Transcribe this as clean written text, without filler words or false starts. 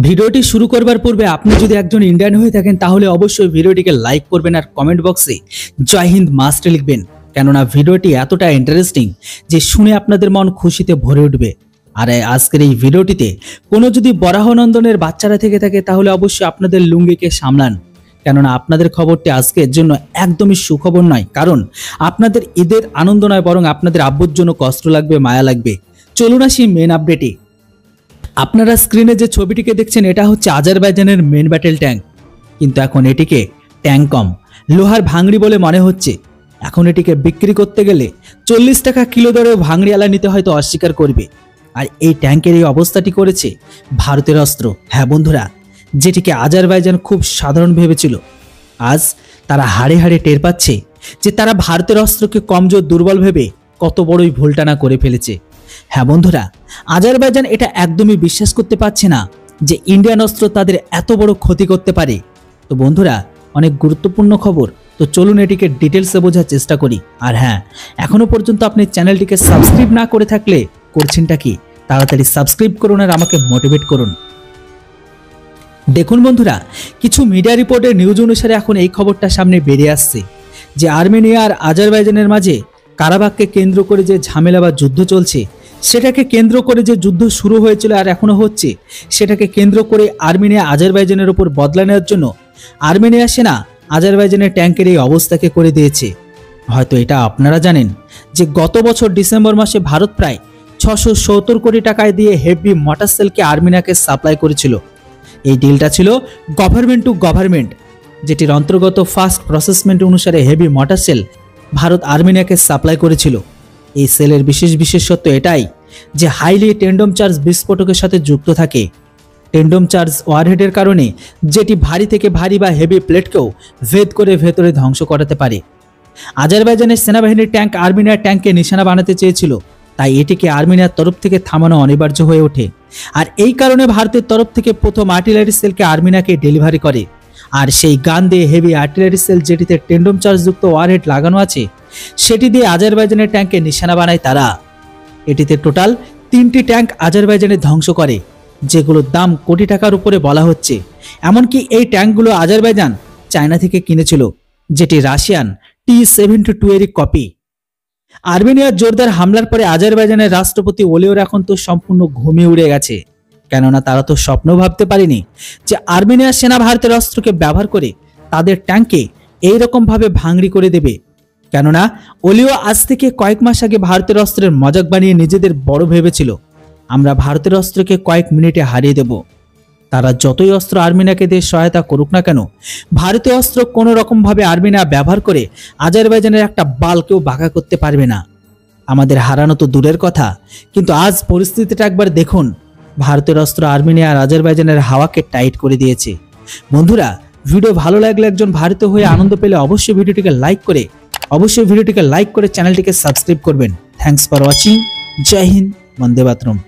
ভিডিওটি শুরু করবার পূর্বে আপনি যদি একজন ইন্ডিয়ান হয়ে থাকেন তাহলে অবশ্যই ভিডিওটিকে লাইক করবেন আর কমেন্ট বক্সে জয় হিন্দ মাস্ট লিখবেন, কেননা ভিডিওটি এতটা ইন্টারেস্টিং যে শুনে আপনাদের মন খুশিতে ভরে উঠবে। আর আজকের এই ভিডিওটিতে কোনো যদি বরাহনন্দনের বাচ্চারা থেকে থাকে তাহলে অবশ্যই আপনাদের লুঙ্গিকে সামলান, কেননা আপনাদের খবরটি আজকের জন্য একদমই সুখবর নয়। কারণ আপনাদের ঈদের আনন্দ নয়, বরং আপনাদের আব্বুর জন্য কষ্ট লাগবে, মায়া লাগবে। চলুন আসি মেন আপডেটে। আপনারা স্ক্রিনে যে ছবিটিকে দেখছেন এটা হচ্ছে আজারবাইজানের মেন ব্যাটেল ট্যাঙ্ক, কিন্তু এখন এটিকে ট্যাঙ্ক কম লোহার ভাঙড়ি বলে মনে হচ্ছে। এখন এটিকে বিক্রি করতে গেলে 40 টাকা কিলো দরেও ভাঙড়িওয়ালা নিতে হয়তো অস্বীকার করবে। আর এই ট্যাঙ্কের এই অবস্থাটি করেছে ভারতের অস্ত্র। হ্যাঁ বন্ধুরা, যেটিকে আজারবাইজান খুব সাধারণ ভেবেছিল, আজ তারা হাড়ে হাড়ে টের পাচ্ছে যে তারা ভারতের অস্ত্রকে কমজোর দুর্বল ভেবে কত বড়ই ভুলটানা করে ফেলেছে। হ্যাঁ বন্ধুরা, আজারবাইজান এটা একদমই বিশ্বাস করতে পারছে না যে ইন্ডিয়ান অস্ত্র তাদের এত বড় ক্ষতি করতে পারে। তো বন্ধুরা, অনেক গুরুত্বপূর্ণ খবর, তো চলুন এটিকে ডিটেলসে বোঝার চেষ্টা করি। আর হ্যাঁ, এখনো পর্যন্ত আপনি চ্যানেলটিকে সাবস্ক্রাইব না করে থাকলে করছেনটা কি, তাড়াতাড়ি সাবস্ক্রাইব করুন আর আমাকে মোটিভেট করুন। দেখুন বন্ধুরা, কিছু মিডিয়া রিপোর্টের নিউজ অনুসারে এখন এই খবরটা সামনে বেরিয়ে আসছে যে আর্মেনিয়া আর আজারবাইজানের মাঝে কারাবাখকে কেন্দ্র করে যে ঝামেলা বা যুদ্ধ চলছে, সেটাকে কেন্দ্র করে যে যুদ্ধ শুরু হয়েছিল আর এখনো হচ্ছে, সেটাকে কেন্দ্র করে আর্মেনিয়া আজারবাইজানের উপর বদলা নেওয়ার জন্য আর্মেনিয়া সেনা আজারবাইজানের ট্যাঙ্কের এই অবস্থাকে করে দিয়েছে। হয়তো এটা আপনারা জানেন যে গত বছর ডিসেম্বর মাসে ভারত প্রায় 670 কোটি টাকায় দিয়ে হেভি মোটর সেলকে আর্মেনিয়াকে সাপ্লাই করেছিল। এই ডিলটা ছিল গভর্নমেন্ট টু গভর্নমেন্ট, যেটির অন্তর্গত ফার্স্ট প্রসেসমেন্ট অনুসারে হেভি মোটর সেল ভারত আর্মেনিয়াকে সাপ্লাই করেছিল। এই সেলের বিশেষত্ব এটাই যে হাইলি টেন্ডম চার্জ বিস্ফোরকের সাথে যুক্ত থাকে। টেন্ডম চার্জ ওয়ারহেডের কারণে যেটি ভারী থেকে ভারী বা হেভি প্লেটকেও ভেদ করে ভেতরে ধ্বংস করাতে পারে। আজারবাইজানের সেনাবাহিনীর ট্যাঙ্ক আর্মেনিয়ার ট্যাঙ্ককে নিশানা বানাতে চেয়েছিল, তাই এটিকে আর্মেনিয়ার তরফ থেকে থামানো অনিবার্য হয়ে ওঠে। আর এই কারণে ভারতের তরফ থেকে প্রথম আর্টিলারি সেলকে আর্মেনিয়াকে ডেলিভারি করে। আর সেই গান দিয়ে হেভি আর্টিলারি সেল যেটিতে টেন্ডম চার্জযুক্ত ওয়ারহেড লাগানো আছে, সেটি দিয়ে আজারবাইজানের ট্যাঙ্কে নিশানা বানায় তারা। এটিতে টোটাল 3টি ট্যাঙ্ক আজারবাইজানের ধ্বংস করে, যেগুলোর দাম কোটি টাকার উপরে বলা হচ্ছে। এমনকি এই ট্যাঙ্কগুলো আজারবাইজান চায়না থেকে কিনেছিল, যেটি রাশিয়ান T-72 এরই কপি। আর্মেনিয়ার জোরদার হামলার পরে আজারবাইজানের রাষ্ট্রপতি ওলিওর এখন তো সম্পূর্ণ ঘুমিয়ে উড়ে গেছে, কেননা তারা তো স্বপ্ন ভাবতে পারেনি যে আর্মেনিয়ার সেনা ভারতের অস্ত্রকে ব্যবহার করে তাদের ট্যাঙ্কে এইরকম ভাবে ভাঙড়ি করে দেবে। কেননা ওলিও আজ থেকে কয়েক মাস আগে ভারতের অস্ত্রের মজাক বানিয়ে নিজেদের বড় ভেবেছিল, আমরা ভারতের অস্ত্রকে কয়েক মিনিটে হারিয়ে দেব। তারা যতই অস্ত্র আর্মেনিয়াকে দিয়ে সহায়তা করুক না কেন, ভারতীয় অস্ত্র কোনো রকম ভাবে আর্মেনিয়া ব্যবহার করে আজারবাইজানের একটা বালকেও বাঁকা করতে পারবে না। আমাদের হারানো তো দূরের কথা, কিন্তু আজ পরিস্থিতিটা একবার দেখুন। ভারতের অস্ত্র আর্মেনিয়া আর আজারবাইজানের হাওয়াকে টাইট করে দিয়েছে। বন্ধুরা, ভিডিও ভালো লাগলে, একজন ভারতীয় হয়ে আনন্দ পেলে অবশ্যই ভিডিওটিকে লাইক করে চ্যানেলটিকে সাবস্ক্রাইব করবেন। Thanks for watching. জয় হিন্দ, বন্দে মাতরম।